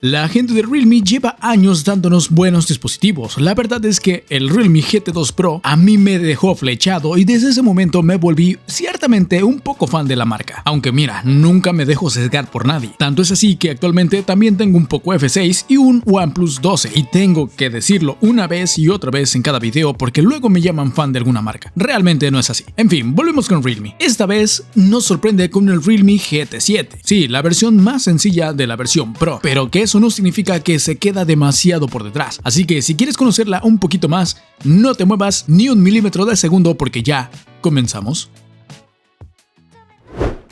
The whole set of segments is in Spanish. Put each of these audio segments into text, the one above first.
La gente de Realme lleva años dándonos buenos dispositivos. La verdad es que el Realme GT2 Pro a mí me dejó flechado y desde ese momento me volví ciertamente un poco fan de la marca. Aunque mira, nunca me dejo sesgar por nadie. Tanto es así que actualmente también tengo un Poco F6 y un OnePlus 12 y tengo que decirlo una vez y otra vez en cada video porque luego me llaman fan de alguna marca. Realmente no es así. En fin, volvemos con Realme. Esta vez nos sorprende con el Realme GT7. Sí, la versión más sencilla de la versión Pro, pero que eso no significa que se queda demasiado por detrás. Así que si quieres conocerla un poquito más, no te muevas ni un milímetro de segundo porque ya comenzamos.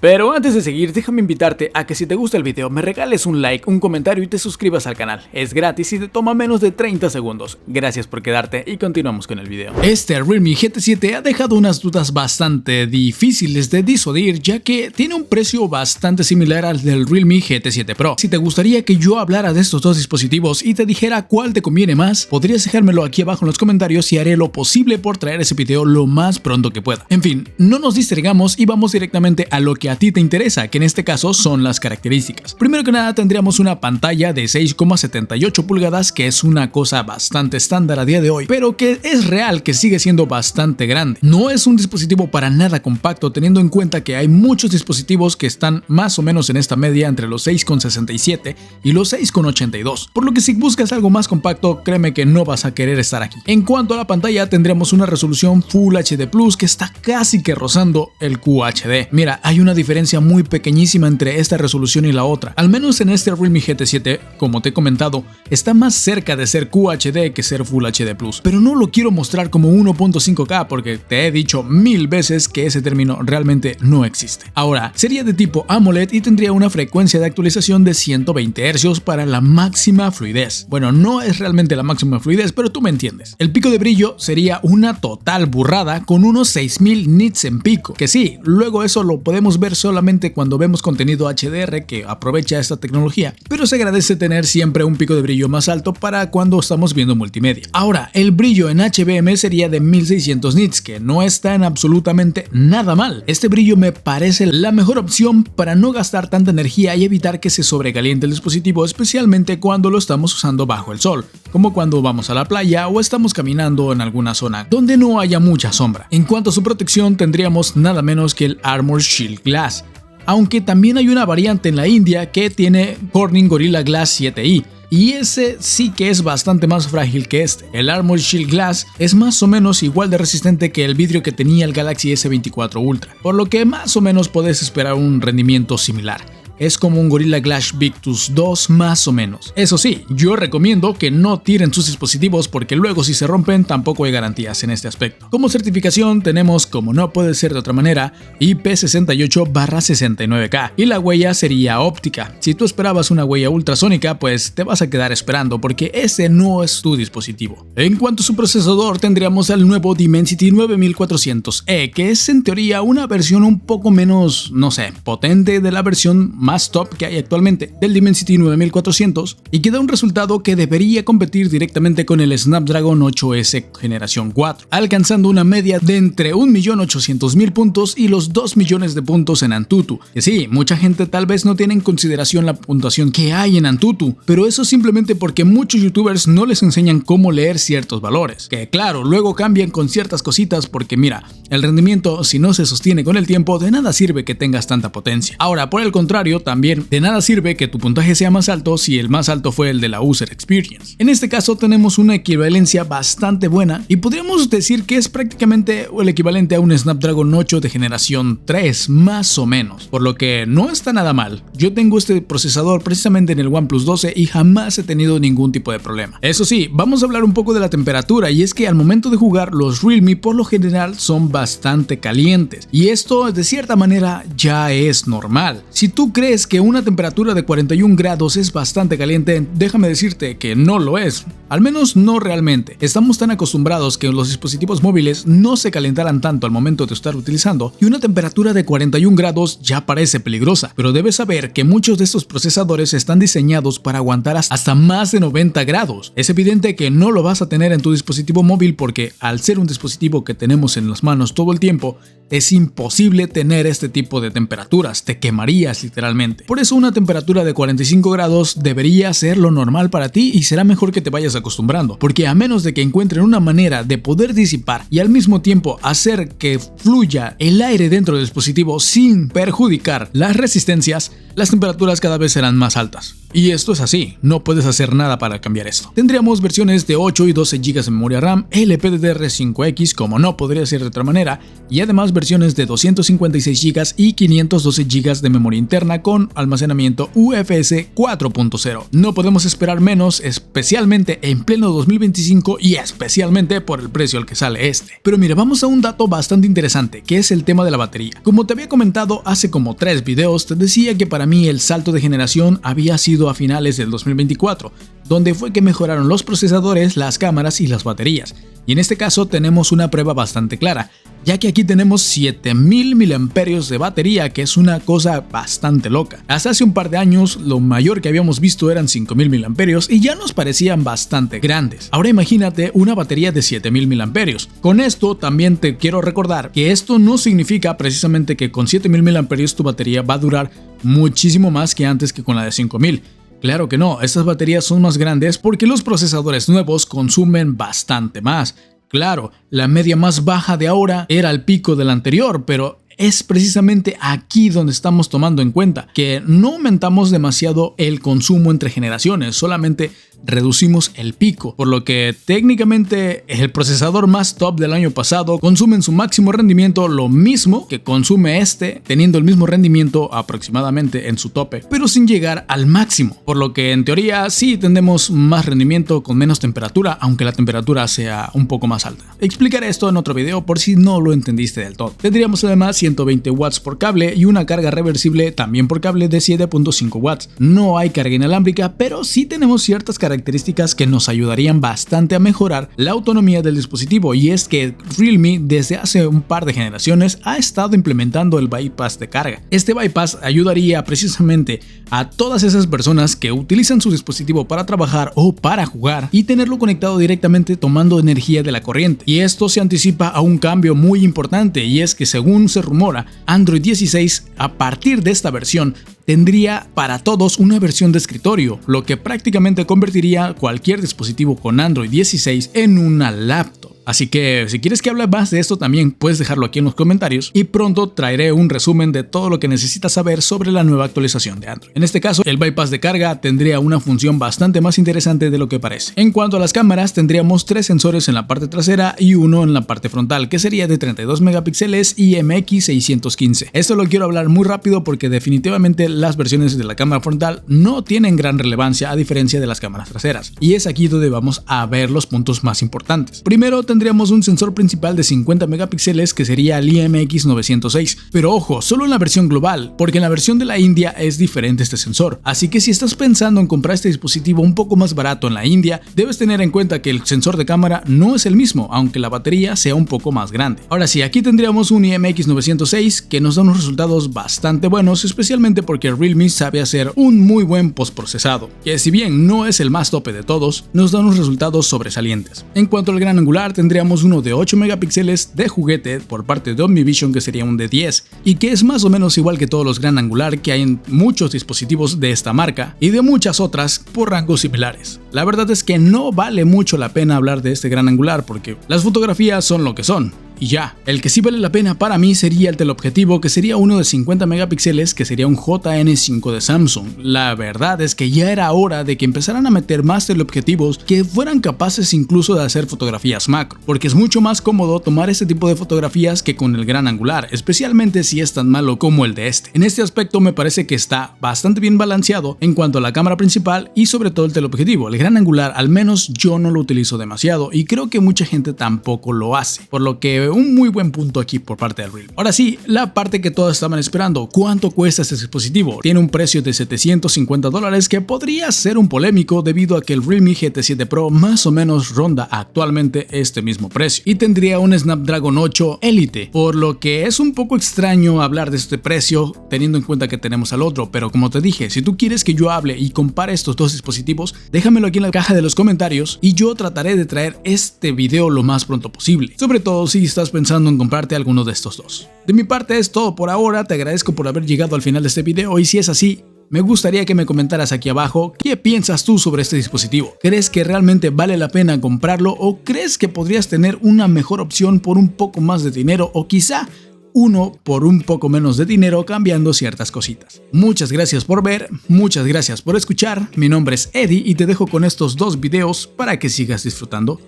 Pero antes de seguir, déjame invitarte a que si te gusta el video me regales un like, un comentario y te suscribas al canal. Es gratis y te toma menos de 30 segundos. Gracias por quedarte y continuamos con el video. Este Realme GT7 ha dejado unas dudas bastante difíciles de disuadir, ya que tiene un precio bastante similar al del Realme GT7 Pro. Si te gustaría que yo hablara de estos dos dispositivos y te dijera cuál te conviene más, podrías dejármelo aquí abajo en los comentarios y haré lo posible por traer ese video lo más pronto que pueda. En fin, no nos distraigamos y vamos directamente a lo que a ti te interesa, que en este caso son las características. Primero que nada tendríamos una pantalla de 6,78 pulgadas, que es una cosa bastante estándar a día de hoy, pero que es real que sigue siendo bastante grande. No es un dispositivo para nada compacto, teniendo en cuenta que hay muchos dispositivos que están más o menos en esta media entre los 6,67 y los 6,82, por lo que si buscas algo más compacto, créeme que no vas a querer estar aquí. En cuanto a la pantalla, tendremos una resolución Full HD Plus que está casi que rozando el QHD. Mira, hay una diferencia muy pequeñísima entre esta resolución y la otra. Al menos en este Realme GT7, como te he comentado, está más cerca de ser QHD que ser Full HD Plus. Pero no lo quiero mostrar como 1.5K porque te he dicho 1000 veces que ese término realmente no existe. Ahora, sería de tipo AMOLED y tendría una frecuencia de actualización de 120 Hz para la máxima fluidez. Bueno, no es realmente la máxima fluidez, pero tú me entiendes. El pico de brillo sería una total burrada con unos 6000 nits en pico, que sí, luego eso lo podemos ver solamente cuando vemos contenido HDR que aprovecha esta tecnología, pero se agradece tener siempre un pico de brillo más alto para cuando estamos viendo multimedia. Ahora, el brillo en HBM sería de 1600 nits, que no está en absolutamente nada mal. Este brillo me parece la mejor opción para no gastar tanta energía y evitar que se sobrecaliente el dispositivo, especialmente cuando lo estamos usando bajo el sol, como cuando vamos a la playa o estamos caminando en alguna zona donde no haya mucha sombra. En cuanto a su protección, tendríamos nada menos que el Armor Shield Glass, aunque también hay una variante en la India que tiene Corning Gorilla Glass 7i, y ese sí que es bastante más frágil que este. El Armor Shield Glass es más o menos igual de resistente que el vidrio que tenía el Galaxy S24 Ultra, por lo que más o menos puedes esperar un rendimiento similar. Es como un Gorilla Glass Victus 2 más o menos. Eso sí, yo recomiendo que no tiren sus dispositivos porque luego si se rompen tampoco hay garantías en este aspecto. Como certificación tenemos, como no puede ser de otra manera, IP68/69K y la huella sería óptica. Si tú esperabas una huella ultrasónica, pues te vas a quedar esperando porque ese no es tu dispositivo. En cuanto a su procesador, tendríamos el nuevo Dimensity 9400E, que es en teoría una versión un poco menos, no sé, potente de la versión más top que hay actualmente del Dimensity 9400 y que da un resultado que debería competir directamente con el Snapdragon 8S generación 4, alcanzando una media de entre 1.800.000 puntos y los 2 millones de puntos en Antutu. Que sí, mucha gente tal vez no tiene en consideración la puntuación que hay en Antutu, pero eso simplemente porque muchos youtubers no les enseñan cómo leer ciertos valores, que claro, luego cambian con ciertas cositas porque mira, el rendimiento si no se sostiene con el tiempo, de nada sirve que tengas tanta potencia. Ahora, por el contrario, también de nada sirve que tu puntaje sea más alto si el más alto fue el de la User Experience. En este caso tenemos una equivalencia bastante buena y podríamos decir que es prácticamente el equivalente a un Snapdragon 8 de generación 3 más o menos, por lo que no está nada mal. Yo tengo este procesador precisamente en el OnePlus 12 y jamás he tenido ningún tipo de problema. Eso sí, vamos a hablar un poco de la temperatura y es que al momento de jugar los Realme por lo general son bastante calientes y esto de cierta manera ya es normal. Si tú crees que una temperatura de 41 grados es bastante caliente, déjame decirte que no lo es. Al menos no realmente. Estamos tan acostumbrados que los dispositivos móviles no se calentaran tanto al momento de estar utilizando y una temperatura de 41 grados ya parece peligrosa, pero debes saber que muchos de estos procesadores están diseñados para aguantar hasta más de 90 grados. Es evidente que no lo vas a tener en tu dispositivo móvil porque al ser un dispositivo que tenemos en las manos todo el tiempo, es imposible tener este tipo de temperaturas, te quemarías literalmente. totalmente. Por eso una temperatura de 45 grados debería ser lo normal para ti y será mejor que te vayas acostumbrando, porque a menos de que encuentren una manera de poder disipar y al mismo tiempo hacer que fluya el aire dentro del dispositivo sin perjudicar las resistencias, las temperaturas cada vez serán más altas. Y esto es así, no puedes hacer nada para cambiar esto. Tendríamos versiones de 8 y 12 GB de memoria RAM, LPDDR5X como no podría ser de otra manera, y además versiones de 256 GB y 512 GB de memoria interna con almacenamiento UFS 4.0. No podemos esperar menos, especialmente en pleno 2025 y especialmente por el precio al que sale este. Pero mira, vamos a un dato bastante interesante, que es el tema de la batería. Como te había comentado hace como 3 videos, te decía que para mí el salto de generación había sido a finales del 2024, donde fue que mejoraron los procesadores, las cámaras y las baterías. Y en este caso tenemos una prueba bastante clara, ya que aquí tenemos 7000 mAh de batería, que es una cosa bastante loca. Hasta hace un par de años lo mayor que habíamos visto eran 5000 mAh y ya nos parecían bastante grandes. Ahora imagínate una batería de 7000 mAh. Con esto también te quiero recordar que esto no significa precisamente que con 7000 mAh tu batería va a durar muchísimo más que antes que con la de 5000. Claro que no, estas baterías son más grandes porque los procesadores nuevos consumen bastante más. Claro, la media más baja de ahora era el pico del anterior, pero es precisamente aquí donde estamos tomando en cuenta que no aumentamos demasiado el consumo entre generaciones, solamente reducimos el pico, por lo que técnicamente el procesador más top del año pasado consume en su máximo rendimiento lo mismo que consume este, teniendo el mismo rendimiento aproximadamente en su tope, pero sin llegar al máximo, por lo que en teoría sí tendremos más rendimiento con menos temperatura, aunque la temperatura sea un poco más alta. Explicaré esto en otro video por si no lo entendiste del todo. Tendríamos además 120 watts por cable y una carga reversible también por cable de 7.5 watts. No hay carga inalámbrica, pero sí tenemos ciertas características que nos ayudarían bastante a mejorar la autonomía del dispositivo, y es que Realme desde hace un par de generaciones ha estado implementando el bypass de carga. Este bypass ayudaría precisamente a todas esas personas que utilizan su dispositivo para trabajar o para jugar y tenerlo conectado directamente tomando energía de la corriente. Y esto se anticipa a un cambio muy importante, y es que según se rumora, Android 16 a partir de esta versión tendría para todos una versión de escritorio, lo que prácticamente convertiría cualquier dispositivo con Android 16 en una laptop. Así que si quieres que hable más de esto también puedes dejarlo aquí en los comentarios y pronto traeré un resumen de todo lo que necesitas saber sobre la nueva actualización de Android. En este caso, el bypass de carga tendría una función bastante más interesante de lo que parece. En cuanto a las cámaras, tendríamos 3 sensores en la parte trasera y uno en la parte frontal, que sería de 32 megapíxeles y MX615. Esto lo quiero hablar muy rápido porque definitivamente las versiones de la cámara frontal no tienen gran relevancia a diferencia de las cámaras traseras. Y es aquí donde vamos a ver los puntos más importantes. Primero, tendríamos un sensor principal de 50 megapíxeles que sería el IMX906, pero ojo, solo en la versión global, porque en la versión de la India es diferente este sensor. Así que si estás pensando en comprar este dispositivo un poco más barato en la India, debes tener en cuenta que el sensor de cámara no es el mismo, aunque la batería sea un poco más grande. Ahora sí, aquí tendríamos un IMX906 que nos da unos resultados bastante buenos, especialmente porque Realme sabe hacer un muy buen postprocesado, que si bien no es el más tope de todos, nos da unos resultados sobresalientes. En cuanto al gran angular, tendríamos uno de 8 megapíxeles de juguete por parte de OmniVision, que sería un de 10 y que es más o menos igual que todos los gran angular que hay en muchos dispositivos de esta marca y de muchas otras por rangos similares. La verdad es que no vale mucho la pena hablar de este gran angular porque las fotografías son lo que son. Y ya, el que sí vale la pena para mí sería el teleobjetivo, que sería uno de 50 megapíxeles, que sería un JN5 de Samsung. La verdad es que ya era hora de que empezaran a meter más teleobjetivos que fueran capaces incluso de hacer fotografías macro, porque es mucho más cómodo tomar este tipo de fotografías que con el gran angular, especialmente si es tan malo como el de este. En este aspecto me parece que está bastante bien balanceado en cuanto a la cámara principal y sobre todo el teleobjetivo. El gran angular al menos yo no lo utilizo demasiado y creo que mucha gente tampoco lo hace, por lo que un muy buen punto aquí por parte de Realme. Ahora sí, la parte que todos estaban esperando, ¿cuánto cuesta este dispositivo? Tiene un precio de $750 que podría ser un polémico debido a que el Realme GT 7 Pro más o menos ronda actualmente este mismo precio y tendría un Snapdragon 8 Elite, por lo que es un poco extraño hablar de este precio teniendo en cuenta que tenemos al otro, pero como te dije, si tú quieres que yo hable y compare estos dos dispositivos, déjamelo aquí en la caja de los comentarios y yo trataré de traer este video lo más pronto posible, sobre todo si estás pensando en comprarte alguno de estos dos. De mi parte es todo por ahora, te agradezco por haber llegado al final de este video y si es así, me gustaría que me comentaras aquí abajo qué piensas tú sobre este dispositivo. ¿Crees que realmente vale la pena comprarlo o crees que podrías tener una mejor opción por un poco más de dinero o quizá uno por un poco menos de dinero cambiando ciertas cositas? Muchas gracias por ver, muchas gracias por escuchar, mi nombre es Eddie y te dejo con estos dos videos para que sigas disfrutando.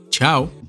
Chao.